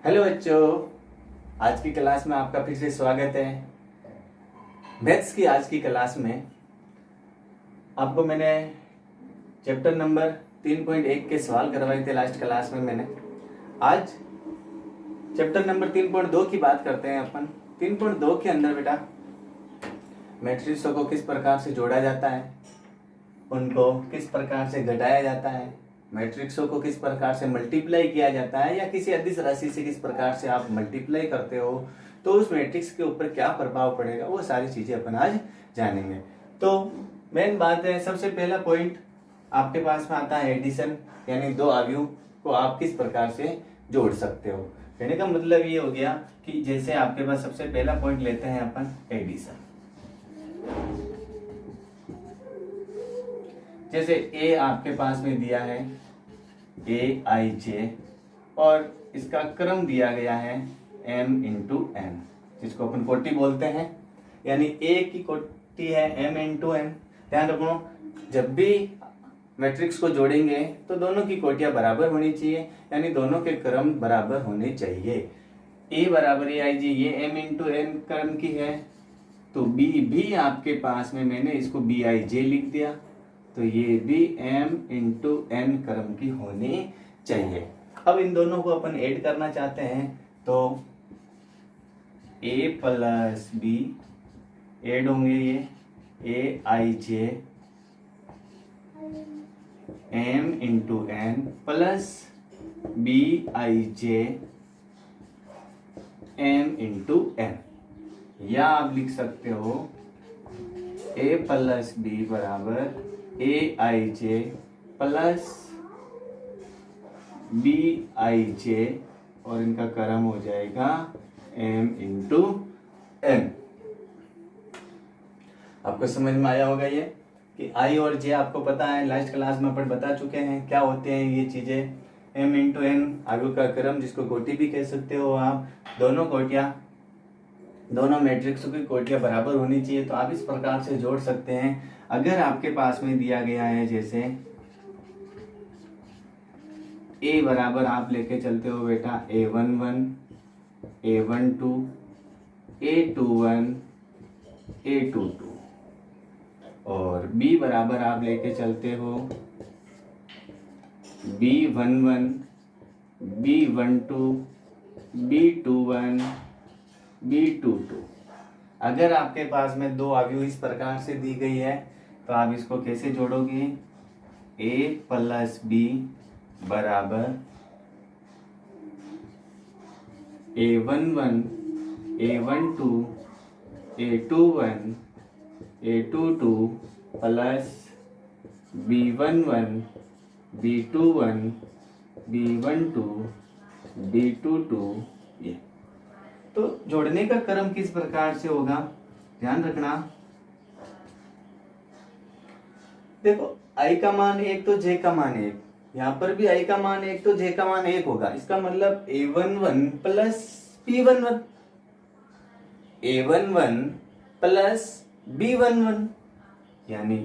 Hello बच्चों, आज की क्लास में आपका फिर से स्वागत है। मैथ्स की आज की क्लास में आपको मैंने चैप्टर नंबर 3.1 के सवाल करवाए थे लास्ट क्लास में। मैंने आज चैप्टर नंबर 3.2 की बात करते हैं अपन। 3.2 के अंदर बेटा मैट्रिक्सों को किस प्रकार से जोड़ा जाता है, उनको किस प्रकार से घटाया जाता है, मैट्रिक्सों को किस प्रकार से मल्टीप्लाई किया जाता है, या किसी अदिश राशि से किस प्रकार से आप मल्टीप्लाई करते हो तो उस मैट्रिक्स के ऊपर क्या प्रभाव पड़ेगा, वो सारी चीजें अपन आज जानेंगे। तो मेन बात है, सबसे पहला पॉइंट आपके पास में आता है एडिशन, यानी दो अवयव को आप किस प्रकार से जोड़ सकते हो। कहने का मतलब ये हो गया कि जैसे आपके पास सबसे पहला पॉइंट लेते हैं अपन एडिशन। जैसे ए आपके पास में दिया है AIJ और इसका क्रम दिया गया है M इंटू N, जिसको अपन कोटि बोलते हैं, यानी A की कोटि है M इंटू N। ध्यान रखो, जब भी मैट्रिक्स को जोड़ेंगे तो दोनों की कोटियां बराबर होनी चाहिए, यानी दोनों के क्रम बराबर होने चाहिए। A बराबर AIJ, ये M इंटू N क्रम की है, तो B भी आपके पास में मैंने इसको BIJ लिख दिया, तो ये भी M इंटू N क्रम की होनी चाहिए। अब इन दोनों को अपन ऐड करना चाहते हैं तो A प्लस B ऐड होंगे, ये AIJ M into N plus BIJ M into N, या आप लिख सकते हो A प्लस B बराबर AIJ प्लस BIJ और इनका क्रम हो जाएगा M इंटू N। आपको समझ में आया होगा ये कि I और J आपको पता है, लास्ट क्लास में अपन बता चुके हैं क्या होते हैं ये चीजें। M इंटू N आगे का क्रम, जिसको कोटि भी कह सकते हो आप। दोनों कोटियां, दोनों मैट्रिक्सों की कोटियां बराबर होनी चाहिए, तो आप इस प्रकार से जोड़ सकते हैं। अगर आपके पास में दिया गया है जैसे A बराबर आप लेके चलते हो बेटा A11 A12 A21 A22, और B बराबर आप लेके चलते हो B11 B12 B21 B22। अगर आपके पास में दो अवयव इस प्रकार से दी गई है तो आप इसको कैसे जोड़ोगे? A प्लस B बराबर A11 A12 A21 A22 plus B11 B21 B12 B22। ये तो जोड़ने का क्रम किस प्रकार से होगा, ध्यान रखना। देखो I का मान 1 तो J का मान 1, यहाँ पर भी I का मान 1 तो J का मान 1 होगा। इसका मतलब A11 plus B11 A11 plus B11, यानी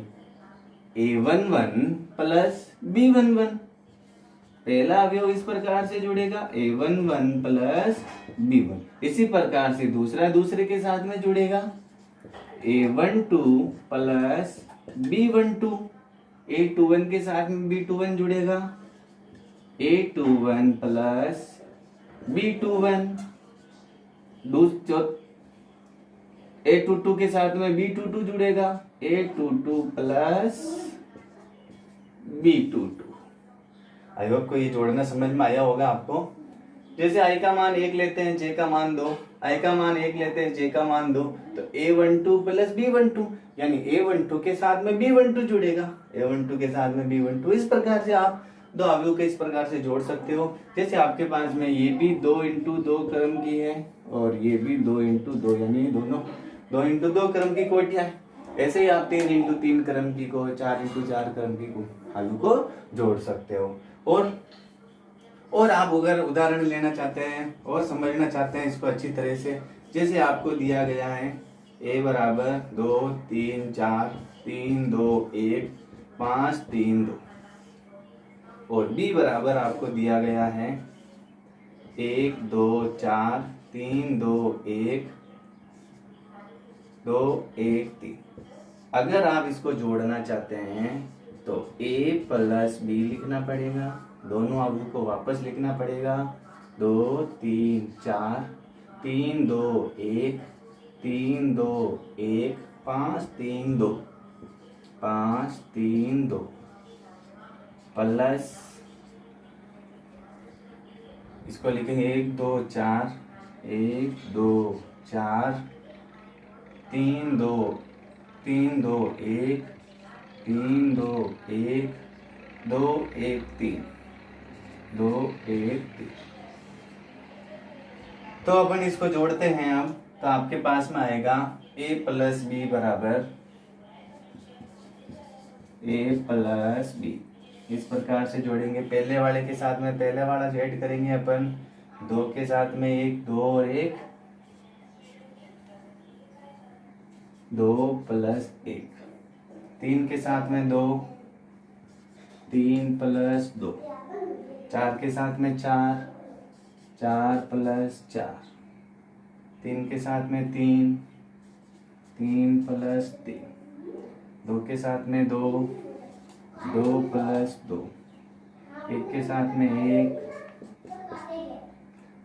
A11 प्लस B11। पहला अवयव इस प्रकार से जुड़ेगा A11 प्लस B1। इसी प्रकार से दूसरा दूसरे के साथ में जुड़ेगा A12 प्लस B12। A21 के साथ में B21 जुड़ेगा A21 प्लस B21। A22 के साथ में B22 जुड़ेगा A22 plus B22। I hope को ये जोड़ना समझ में आया होगा आपको। जैसे I का मान 1 लेते हैं, J का मान 2, I का मान 1 लेते हैं, J का मान 2, तो A12 प्लस B12, यानी A12 के साथ में B12 जुड़ेगा A12 के साथ में B12। इस प्रकार से आप दो अवयव के इस प्रकार से जोड़ सकते हो। जैसे आपके पास में ये भी 2 इंटू 2 क्रम की है और ये भी 2 इंटू 2, यानी दोनों 2 इंटू 2 क्रम की कोटियां है। ऐसे ही आप 3 इंटू 3 क्रम की को, 4 इंटू 4 क्रम की को अवयव को जोड़ सकते हो। और आप अगर उदाहरण लेना चाहते हैं और समझना चाहते हैं इसको अच्छी तरह से, जैसे आपको दिया गया है A बराबर 2 3 4 3 2 1 5 3 2, और B बराबर आपको दिया गया है 1 2 4 3 2 1 2 1 3। अगर आप इसको जोड़ना चाहते हैं तो a प्लस बी लिखना पड़ेगा, दोनों अवयव को वापस लिखना पड़ेगा। 2 3 4 3 2 1 3 2 1 5 3 2 5 3 2 प्लस इसको लिखेंगे 1 2 4 1 2 4 3 2 3 2 1 3 2 1 2 1 3 2 1 3। तो अपन इसको जोड़ते हैं अब, तो आपके पास में आएगा a प्लस बी बराबर a प्लस बी। इस प्रकार से जोड़ेंगे, पहले वाले के साथ में पहले वाला ऐड करेंगे अपन, 2 के साथ में 1 2 और 1 2 प्लस 1, 3 के साथ में 2 3 प्लस 2, 4 के साथ में 4 4 प्लस 4, 3 के साथ में 3 3 प्लस 3, 2 के साथ में 2 2 प्लस 2, 1 के साथ में 1,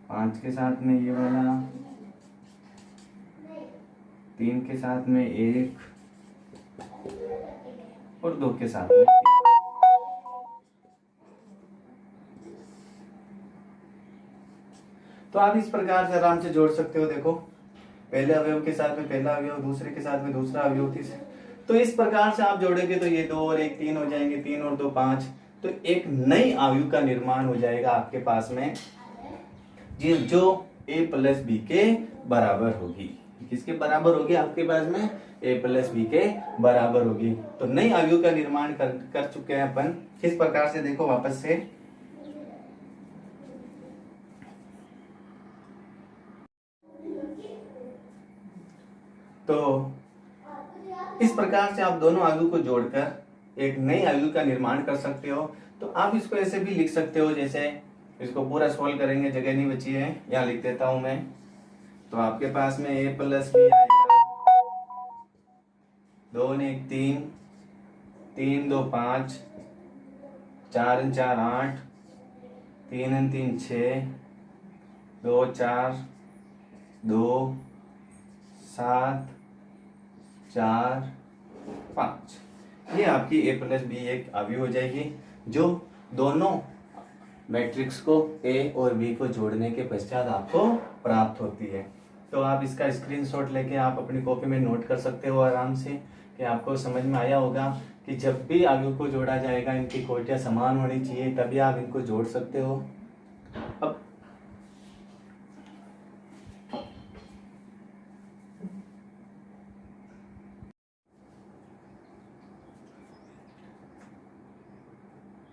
5 के साथ में ये वाला, 3 के साथ में 1 और 2 के साथ में 3। तो आप इस प्रकार से आराम से जोड़ सकते हो। देखो, पहले अवयव के साथ में पहला अवयव, दूसरे के साथ में दूसरा अवयव, तीसरे, तो इस प्रकार से आप जोड़ेंगे तो ये 2 और 1 3 हो जाएंगे, 3 और 2 5, तो एक नई अवयव का निर्माण हो जाएगा आपके पास में, जो a प्लस बी के बराबर होगी। किसके बराबर होगी आपके पास में? a प्लस बी के बराबर होगी। तो नई अवयव का निर्माण कर चुके हैं अपन। किस प्रकार से, देखो वापस से, तो इस प्रकार से आप दोनों अवयव को जोड़कर एक नई अवयव का निर्माण कर सकते हो। तो आप इसको ऐसे भी लिख सकते हो, जैसे इसको पूरा सॉल्व करेंगे, जगह नहीं बची है, यहाँ लिख देता हूं मैं। तो आपके पास में a प्लस बी आएगा, 2 ने 1 3, 3 2 5, 4 न 4 8, 3 न 3 6, 2 4 2 7 4 5। ये आपकी a प्लस बी एक अवयव हो जाएगी, जो दोनों मैट्रिक्स को a और b को जोड़ने के पश्चात आपको प्राप्त होती है। तो आप इसका स्क्रीनशॉट लेके आप अपनी कॉपी में नोट कर सकते हो आराम से, कि आपको समझ में आया होगा कि जब भी अवयव को जोड़ा जाएगा इनकी कोटियां समान होनी चाहिए, तभी आप इनको जोड़ सकते हो। अब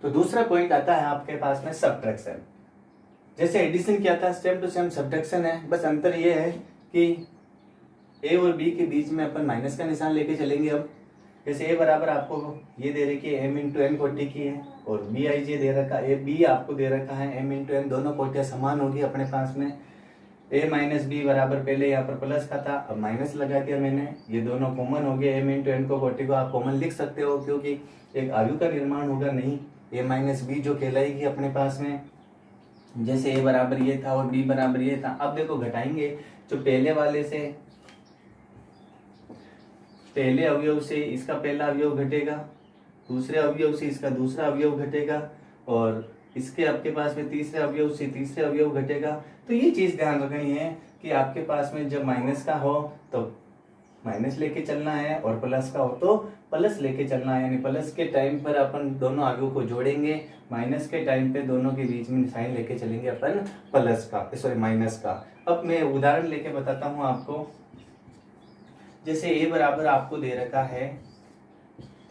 तो दूसरा पॉइंट आता है आपके पास में सब्ट्रैक्शन। जैसे एडिशन किया था, सेम टू सेम सब्ट्रैक्शन है, बस अंतर ये है कि a और b के बीच में अपन माइनस का निशान लेके चलेंगे। अब जैसे a बराबर आपको ये दे रखी है m इंटू n कोटि की है, और b i j दे रखा है, b आपको दे रखा है m इंटू n, दोनों कोटियां समान होगी अपने पास में। a माइनस बी बराबर, पहले यहाँ पर प्लस का था, अब माइनस लगा दिया मैंने, ये दोनों कॉमन हो गए, m इंटू n को कोटि को आप कॉमन लिख सकते हो, क्योंकि एक अवयव का निर्माण होगा नहीं, a माइनस बी जो कहलाएगी अपने पास में। जैसे a बराबर ये था और b बराबर ये था। अब देखो घटाएंगे, जो पहले वाले से पहले अवयव से इसका पहला अवयव घटेगा, दूसरे अवयव से इसका दूसरा अवयव घटेगा, और इसके आपके पास में तीसरे अवयव से तीसरे अवयव घटेगा। तो ये चीज ध्यान रखनी है कि आपके पास में जब माइनस का हो तो माइनस लेके चलना है, और प्लस का हो तो प्लस लेके चलना है। यानी प्लस के टाइम पर अपन दोनों अवयव को जोड़ेंगे, माइनस के टाइम पे दोनों के बीच में साइन लेके चलेंगे अपन प्लस का, सॉरी माइनस का। अब मैं उदाहरण लेके बताता हूँ आपको। जैसे a बराबर आपको दे रखा है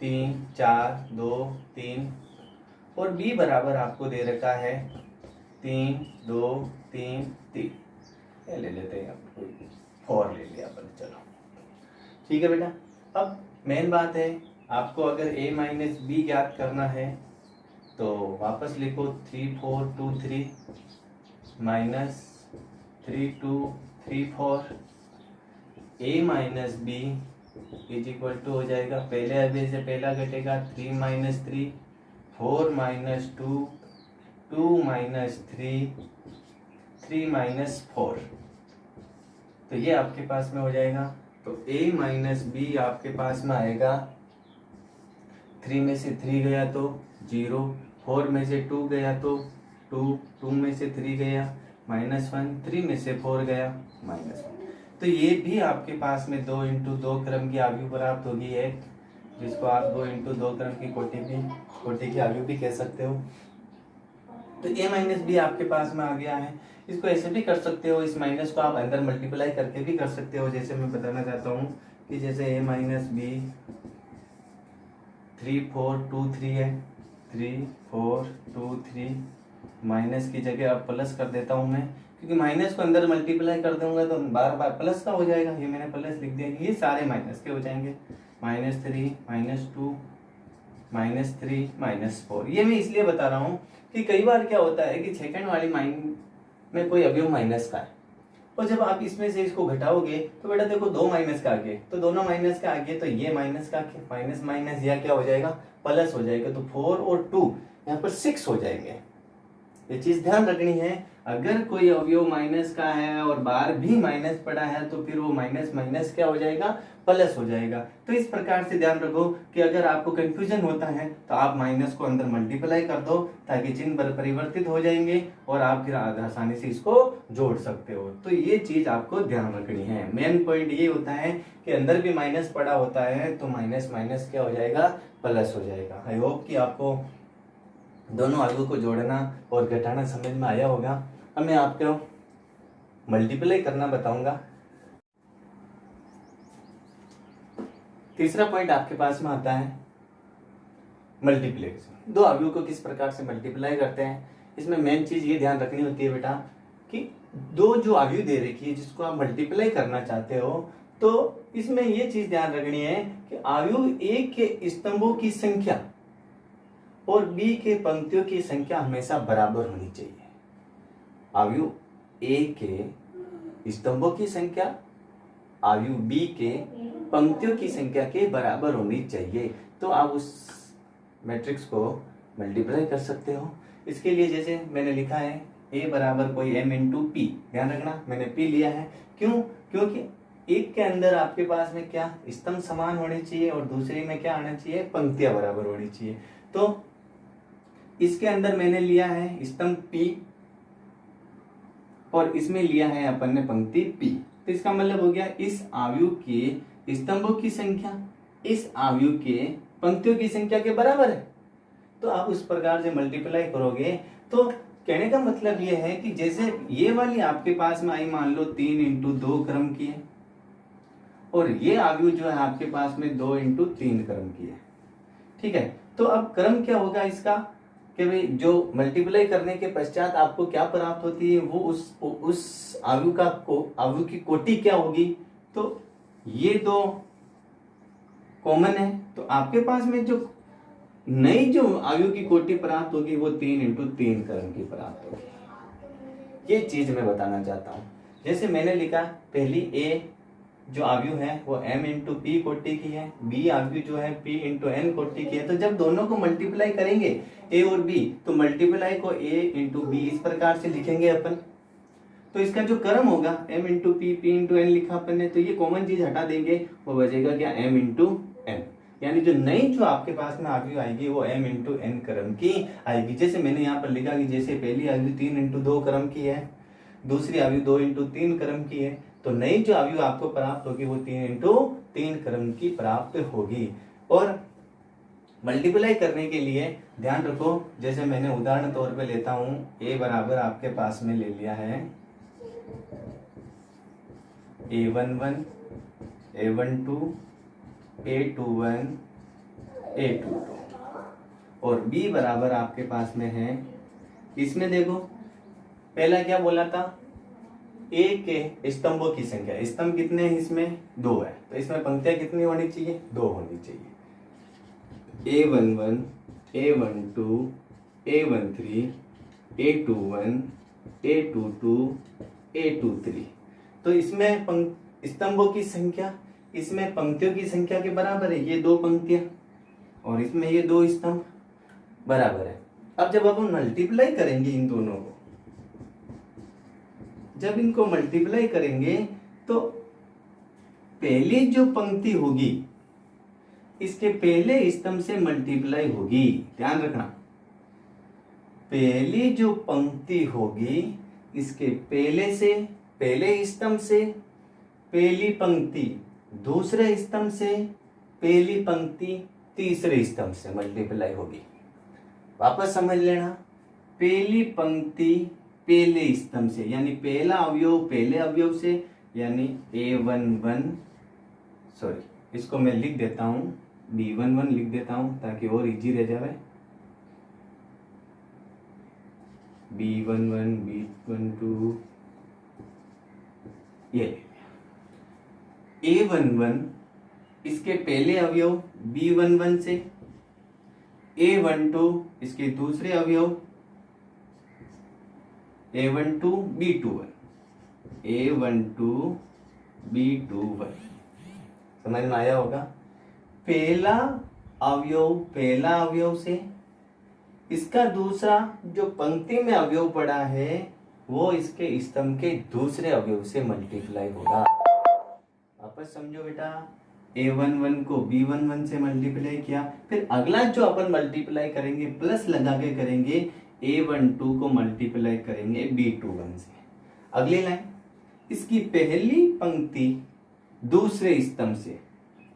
3 4 2 3, और b बराबर आपको दे रखा है 3 2 3 3, ले लेते हैं, 4 ले लिया अपन, चलो ठीक है बेटा। अब मेन बात है, आपको अगर a माइनस बी ज्ञात करना है तो वापस लिखो 3 4 2 3, minus 3 2 3 4, a minus b is equal to हो जाएगा, पहले अभी से पहला घटेगा 3 माइनस 3, 4 माइनस 2, 2 माइनस 3, 3 माइनस 4, तो ये आपके पास में हो जाएगा। तो a माइनस बी आपके पास में आएगा, 3 में से 3 गया तो 0, 4 में से 2 गया तो 2, 2 में से 3 गया -1, 3 में से 4 गया -1। तो ये भी आपके पास में 2 इंटू 2 क्रम की आयु प्राप्त होगी है, जिसको आप 2 इंटू 2 क्रम की कोटि की आयु भी कह सकते हो। तो a माइनस बी आपके पास में आ गया है। इसको ऐसे भी कर सकते हो, इस माइनस को आप अंदर मल्टीप्लाई करके भी कर सकते हो, जैसे मैं बताना चाहता हूँ कि जैसे a माइनस बी 3 4 2 3 है, 3 4 2 3, माइनस की जगह अब प्लस कर देता हूँ मैं, क्योंकि माइनस को अंदर मल्टीप्लाई कर दूंगा तो बार बार प्लस का हो जाएगा, ये मैंने प्लस लिख दिया, ये सारे माइनस के हो जाएंगे, -3 -2 -3 -4। ये मैं इसलिए बता रहा हूँ कि कई बार क्या होता है कि सेकंड वाली माइन में कोई अवयव माइनस का है, और जब आप इसमें से इसको घटाओगे तो बेटा देखो 2 माइनस का आगे, तो दोनों माइनस का आगे, तो ये माइनस का माइनस माइनस या क्या हो जाएगा, प्लस हो जाएगा, तो 4 और 2 यहाँ पर 6 हो जाएंगे। ये चीज ध्यान रखनी है, अगर कोई अवयव माइनस का है और बार भी माइनस पड़ा है तो फिर वो माइनस माइनस क्या हो जाएगा, प्लस हो जाएगा। तो इस प्रकार से ध्यान रखो कि अगर आपको कंफ्यूजन होता है तो आप माइनस को अंदर मल्टीप्लाई कर दो, ताकि चिन्ह परिवर्तित हो जाएंगे और आप फिर आसानी से इसको जोड़ सकते हो। तो ये चीज आपको ध्यान रखनी है। मेन पॉइंट ये होता है कि अंदर भी माइनस पड़ा होता है तो माइनस माइनस क्या हो जाएगा, प्लस हो जाएगा। आई होप कि आपको दोनों आलू को जोड़ना और घटाना समझ में आया होगा। अब मैं आपको मल्टीप्लाई करना बताऊंगा। तीसरा पॉइंट आपके पास में आता है मल्टीप्लिकेशन। दो आव्यूह को किस प्रकार से मल्टीप्लाई करते हैं, इसमें मेन चीज ये ध्यान रखनी होती है बेटा कि दो जो आव्यूह दे रखी है जिसको आप मल्टीप्लाई करना चाहते हो, तो इसमें ये चीज ध्यान रखनी है कि आव्यूह ए के स्तंभों की संख्या और बी के पंक्तियों की संख्या हमेशा बराबर होनी चाहिए। आव्यूह ए के स्तंभों की संख्या आव्यूह बी के पंक्तियों की संख्या के बराबर होनी चाहिए, तो आप उस मैट्रिक्स को मल्टीप्लाई कर सकते हो। इसके लिए जैसे मैंने लिखा है a बराबर कोई m इंटू पी, ध्यान रखना मैंने p लिया है, क्यों, क्योंकि एक के अंदर आपके पास में क्या स्तंभ समान होने चाहिए और दूसरे में क्या आना चाहिए, पंक्तियां बराबर होनी चाहिए। तो इसके अंदर मैंने लिया है स्तंभ p और इसमें लिया है अपन ने पंक्ति p, तो इसका मतलब हो गया इस आव्यूह के स्तंभों की संख्या इस आव्यूह के पंक्तियों की संख्या के बराबर है। तो आप उस प्रकार से मल्टीप्लाई करोगे, तो कहने का मतलब ये है कि जैसे ये वाली आपके पास में आई मान लो 3 इंटू 2 क्रम की है, और ये आव्यूह जो है आपके पास में 2 इंटू 3 क्रम की है, ठीक है। तो अब क्रम क्या होगा इसका कि भाई जो मल्टीप्लाई करने के पश्चात आपको क्या प्राप्त होती है, वो उस आव्यूह की कोटि क्या होगी। तो ये दो कॉमन है, तो आपके पास में जो नई जो आव्यूह की कोटि प्राप्त होगी वो 3 इंटू 3 क्रम की प्राप्त होगी। ये चीज मैं बताना चाहता हूँ। जैसे मैंने लिखा पहली ए जो आव्यूह है वो m इंटू पी कोटि की है, बी आव्यूह जो है p इंटू n कोटि की है। तो जब दोनों को मल्टीप्लाई करेंगे a और b, तो मल्टीप्लाई को a इंटू बी इस प्रकार से लिखेंगे अपन। तो इसका जो क्रम होगा m into P p into n लिखा अपन ने, तो ये कॉमन चीज हटा देंगे, वो बचेगा क्या m इंटू n, यानी जो नई जो आपके पास में आव्यूह आएगी वो m इंटू n क्रम की आएगी। जैसे मैंने यहाँ पर लिखा कि जैसे पहली आव्यूह 3 इंटू 2 क्रम की है, दूसरी आव्यूह 2 इंटू 3 क्रम की है, तो नई जो आव्यूह आपको प्राप्त होगी वो 3 इंटू 3 क्रम की प्राप्त होगी। और मल्टीप्लाई करने के लिए ध्यान रखो, जैसे मैंने उदाहरण तौर पे लेता हूं a बराबर आपके पास में ले लिया है a11 a12 a21 a22, और b बराबर आपके पास में है, इसमें देखो पहला क्या बोला था, a के स्तंभों की संख्या, स्तंभ कितने हैं इसमें 2 है, तो इसमें पंक्तियां कितनी होनी चाहिए, 2 होनी चाहिए। a11 a12 a13 a21 A22 A23। तो इसमें स्तंभों की संख्या इसमें पंक्तियों की संख्या के बराबर है, ये दो पंक्तियां और इसमें ये दो स्तंभ बराबर है। अब जब अपन मल्टीप्लाई करेंगे इन दोनों को, जब इनको मल्टीप्लाई करेंगे तो पहली जो पंक्ति होगी इसके पहले स्तंभ से मल्टीप्लाई होगी। ध्यान रखना, पहली जो पंक्ति होगी इसके पहले स्तंभ से पहली पंक्ति दूसरे स्तंभ से पहली पंक्ति तीसरे स्तंभ से मल्टीप्लाई होगी। वापस समझ लेना, पहली पंक्ति पहले स्तंभ से यानी पहला अवयव पहले अवयव से यानी A11, सॉरी इसको मैं लिख देता हूं B11 लिख देता हूं ताकि और इजी रह जाए। B11 B12 ये A11 इसके पहले अवयव B11 से, A12 इसके दूसरे अवयव A12 B21, A12 B21 समझ में आया होगा। पहला अवयव से इसका दूसरा जो पंक्ति में अवयव पड़ा है वो इसके स्तंभ के दूसरे अवयव से मल्टीप्लाई होगा। वापस समझो बेटा, A11 को B11 से मल्टीप्लाई किया, फिर अगला जो अपन मल्टीप्लाई करेंगे प्लस लगा के करेंगे, A12 को मल्टीप्लाई करेंगे B21 से। अगली लाइन, इसकी पहली पंक्ति दूसरे स्तंभ से,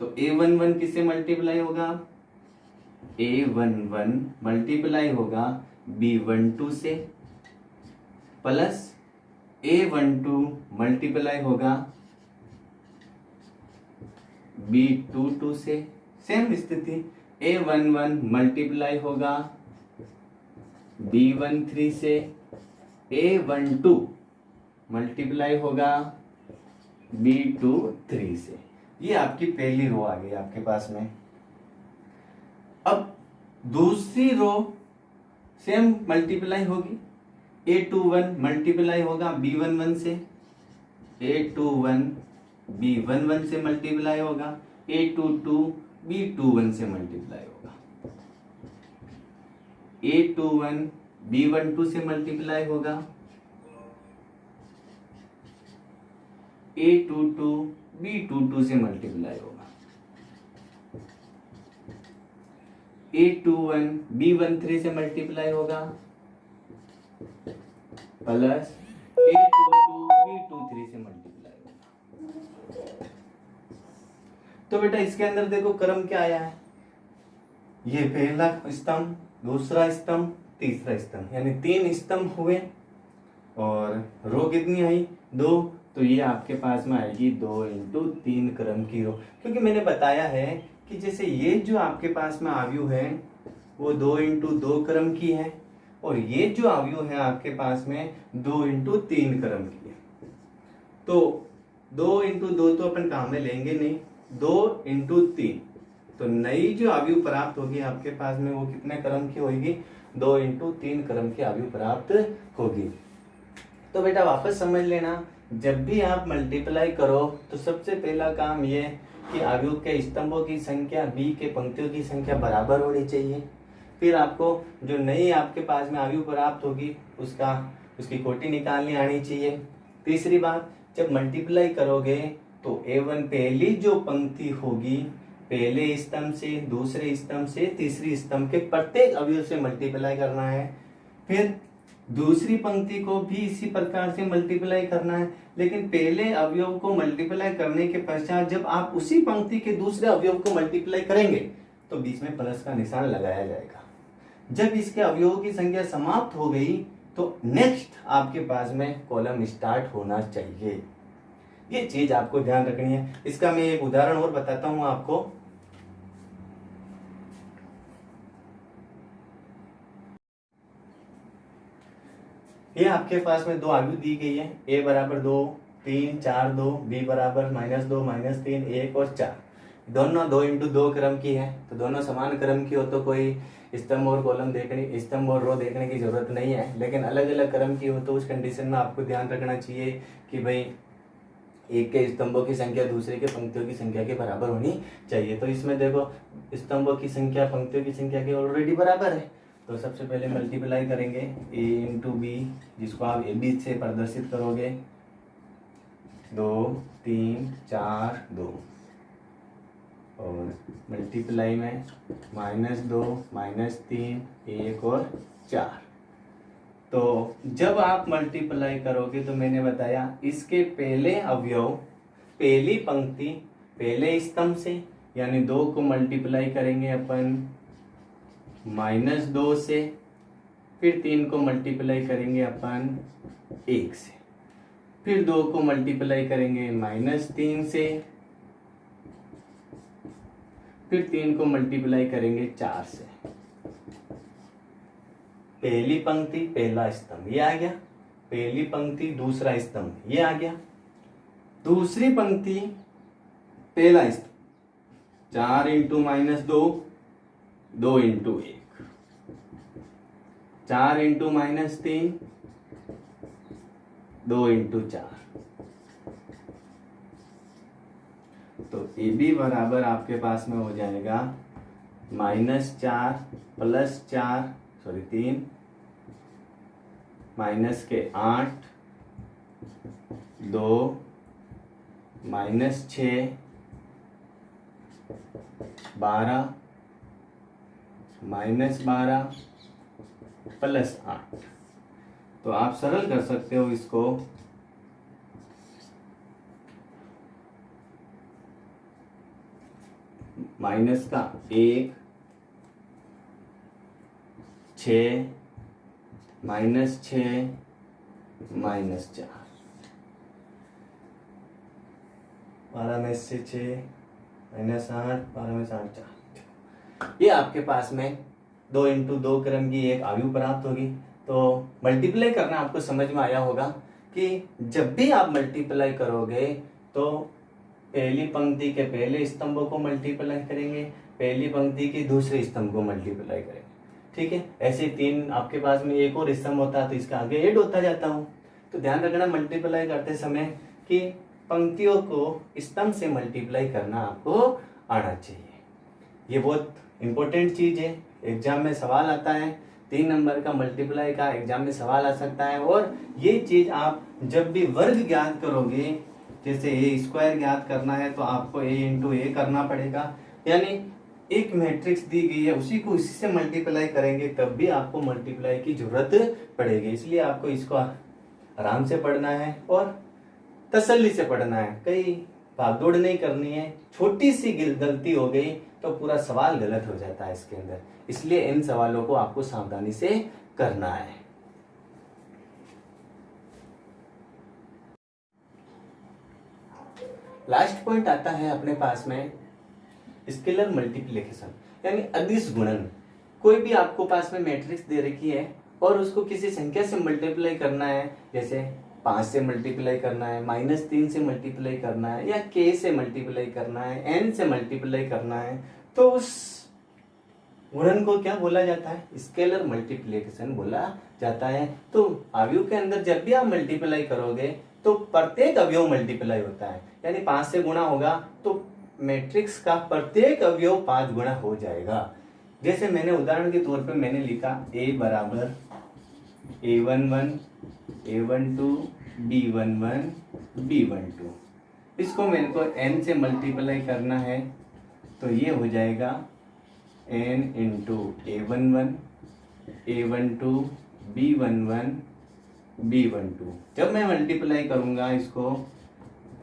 तो A11 किससे मल्टीप्लाई होगा, A11 मल्टीप्लाई होगा B12 से, प्लस A12 मल्टीप्लाई होगा B22 से। सेम स्थिति, A11 मल्टीप्लाई होगा B13 से, A12 मल्टीप्लाई होगा B23 से। ये आपकी पहली रो आ गई आपके पास में। अब दूसरी रो सेम मल्टीप्लाई होगी, A21 मल्टीप्लाई होगा B11 से, A21 B11 से मल्टीप्लाई होगा, A22 B21 से मल्टीप्लाई होगा, A21 B12 से मल्टीप्लाई होगा, A22 B22 से मल्टीप्लाई होगा, A21 B13 से मल्टीप्लाई होगा, प्लस A22 B23 से मल्टीप्लाई होगा। तो बेटा इसके अंदर देखो क्रम क्या आया है, ये पहला स्तंभ, दूसरा स्तंभ, तीसरा स्तंभ, यानी 3 स्तंभ हुए और रो कितनी आई, 2। तो ये आपके पास में आएगी 2 इंटू 3 क्रम की रो, क्योंकि मैंने बताया है कि जैसे ये जो आपके पास में आव्यूह है वो 2 इंटू 2 क्रम की है और ये जो आव्यूह है आपके पास में 2 इंटू 3 क्रम की है। तो 2 इंटू 2 तो अपन काम में लेंगे नहीं, 2 इंटू 3, तो नई जो आव्यूह प्राप्त होगी आपके पास में वो कितने क्रम की होगी, 2 इंटू 3 क्रम की आव्यूह प्राप्त होगी। तो बेटा वापस समझ लेना, जब भी आप मल्टीप्लाई करो तो सबसे पहला काम ये कि आव्यूह के स्तंभों की संख्या b के पंक्तियों की संख्या बराबर होनी चाहिए। फिर आपको जो नई आपके पास में आव्यूह प्राप्त होगी उसकी कोटि निकालनी आनी चाहिए। तीसरी बात, जब मल्टीप्लाई करोगे तो A1 पहली जो पंक्ति होगी पहले स्तंभ से, दूसरे स्तंभ से, तीसरी स्तंभ के प्रत्येक अवयव से मल्टीप्लाई करना है। फिर दूसरी पंक्ति को भी इसी प्रकार से मल्टीप्लाई करना है, लेकिन पहले अवयव को मल्टीप्लाई करने के पश्चात जब आप उसी पंक्ति के दूसरे अवयव को मल्टीप्लाई करेंगे तो बीच में प्लस का निशान लगाया जाएगा। जब इसके अवयवों की संख्या समाप्त हो गई तो नेक्स्ट आपके पास में कॉलम स्टार्ट होना चाहिए। ये चीज आपको ध्यान रखनी है। इसका मैं एक उदाहरण और बताता हूं आपको। ये आपके पास में दो आव्यूह दी गई है, a बराबर 2 3 4 2, b बराबर -2 -3 1 और 4। दोनों 2 × 2 क्रम की है, तो दोनों समान क्रम की हो तो कोई स्तंभ और कॉलम देखने, स्तंभ और रो देखने की जरूरत नहीं है। लेकिन अलग अलग क्रम की हो तो उस कंडीशन में आपको ध्यान रखना चाहिए कि भाई एक के स्तंभों की संख्या दूसरे के पंक्तियों की संख्या के बराबर होनी चाहिए। तो इसमें देखो स्तंभों की संख्या पंक्तियों की संख्या के ऑलरेडी बराबर है, तो सबसे पहले मल्टीप्लाई करेंगे a × b, जिसको आप ए बी से प्रदर्शित करोगे, 2 3 4 2, और मल्टीप्लाई में -2 -3 1 और 4। तो जब आप मल्टीप्लाई करोगे तो मैंने बताया इसके पहले अवयव पहली पंक्ति पहले स्तंभ से, यानी 2 को मल्टीप्लाई करेंगे अपन -2 से, फिर 3 को मल्टीप्लाई करेंगे अपन 1 से, फिर 2 को मल्टीप्लाई करेंगे -3 से, फिर 3 को मल्टीप्लाई करेंगे 4 से। पहली पंक्ति पहला स्तंभ ये आ गया, पहली पंक्ति दूसरा स्तंभ ये आ गया, दूसरी पंक्ति पहला स्तंभ 4 × -2 2 × 1, 4 × -3 2 × 4। तो ए बी बराबर आपके पास में हो जाएगा -4 + 4 3 -8 2 -6 12 -12 + 8। तो आप सरल कर सकते हो इसको, माइनस का 1 6 -6 -4, 12 में से 6 -8 12 में से 8 4। ये आपके पास में 2 × 2 क्रम की एक आयु प्राप्त होगी। तो मल्टीप्लाई करना आपको समझ में आया होगा कि जब भी आप मल्टीप्लाई करोगे तो पहली पंक्ति के पहले स्तंभों को मल्टीप्लाई करेंगे, पहली पंक्ति के दूसरे स्तंभ को मल्टीप्लाई करेंगे, ठीक है। ऐसे 3 आपके पास में एक और स्तंभ होता है तो इसका आगे ऐड होता जाता हूँ। तो ध्यान रखना मल्टीप्लाई करते समय कि पंक्तियों को स्तंभ से मल्टीप्लाई करना आपको आना चाहिए। ये बहुत इंपॉर्टेंट चीज है, एग्जाम में सवाल आता है, 3 नंबर का मल्टीप्लाई का एग्जाम में सवाल आ सकता है। और ये चीज आप जब भी वर्ग ज्ञात करोगे, जैसे a² ज्ञात करना है तो आपको a × a करना पड़ेगा, यानी एक मैट्रिक्स दी गई है उसी को इसी से मल्टीप्लाई करेंगे तब भी आपको मल्टीप्लाई की जरूरत पड़ेगी। इसलिए आपको इसको आराम से पढ़ना है और तसल्ली से पढ़ना है, कहीं भागदौड़ नहीं करनी है। छोटी सी गलती हो गई तो पूरा सवाल गलत हो जाता है इसके अंदर, इसलिए इन सवालों को आपको सावधानी से करना है। लास्ट पॉइंट आता है अपने पास में स्केलर मल्टीप्लिकेशन, यानी अदिश गुणन। कोई भी आपको पास में मैट्रिक्स दे रखी है और उसको किसी संख्या से मल्टीप्लाई करना है, जैसे 5 से मल्टीप्लाई करना है, -3 से मल्टीप्लाई करना है, या k से मल्टीप्लाई करना है, n से मल्टीप्लाई करना है, तो उस गुणन को क्या बोला जाता है? स्केलर मल्टीप्लिकेशन बोला जाता है। तो अवयव के अंदर जब भी आप मल्टीप्लाई करोगे तो प्रत्येक अवयव मल्टीप्लाई होता है, यानी 5 से गुणा होगा तो मैट्रिक्स का प्रत्येक अवयव 5 गुणा हो जाएगा। जैसे मैंने उदाहरण के तौर पे मैंने लिखा A बराबर A11 A12 B11 B12, इसको मेरे को n से मल्टीप्लाई करना है तो ये हो जाएगा n × A11 A12 B11 B12। जब मैं मल्टीप्लाई करूंगा इसको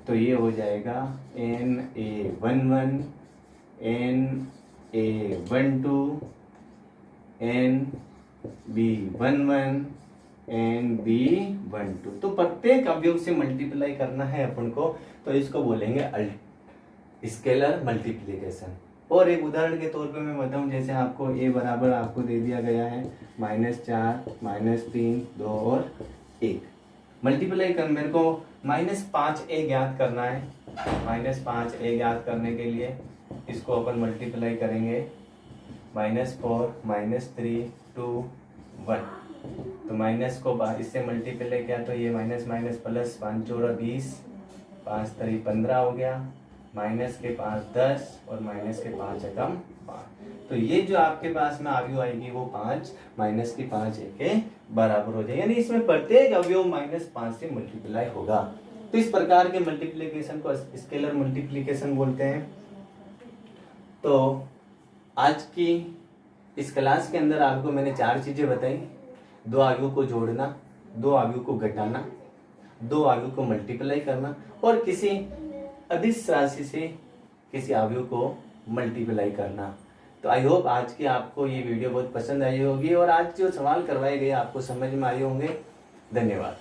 तो ये हो जाएगा NA11 NA12 NB11 NB12। तो प्रत्येक अवयव से मल्टीप्लाई करना है अपन को, तो इसको बोलेंगे स्केलर मल्टीप्लिकेशन। और एक उदाहरण के तौर पे मैं बताऊं, जैसे आपको a बराबर आपको दे दिया गया है -4 -3 2 और 1, मल्टीप्लाई कर मेरे को -5a ज्ञात करना है। -5a ज्ञात करने के लिए इसको अपन मल्टीप्लाई करेंगे, -4 -3 2 1। तो माइनस को इससे मल्टीप्लाई किया तो ये माइनस माइनस प्लस, 5 चौरा 20, 5 3 15 हो गया, माइनस के 5 10 और माइनस के 5 एकम 5। तो ये जो आपके पास में अवयव आएगी वो 5 माइनस की 5 के बराबर हो जाएगी, यानी इसमें प्रत्येक अवयव -5 से मल्टीप्लाई होगा। तो इस प्रकार के मल्टीप्लिकेशन को स्केलर मल्टीप्लिकेशन बोलते हैं। तो आज की इस क्लास के अंदर आपको मैंने 4 चीजें बताई। 2 अवयव को जोड़ना, 2 अवयव को घटाना, 2 अवयव को मल्टीप्लाई करना और किसी अदिश राशि से किसी अवयव को मल्टीप्लाई करना। तो आई होप आज की आपको ये वीडियो बहुत पसंद आई होगी और आज जो सवाल करवाए गए आपको समझ में आए होंगे। धन्यवाद।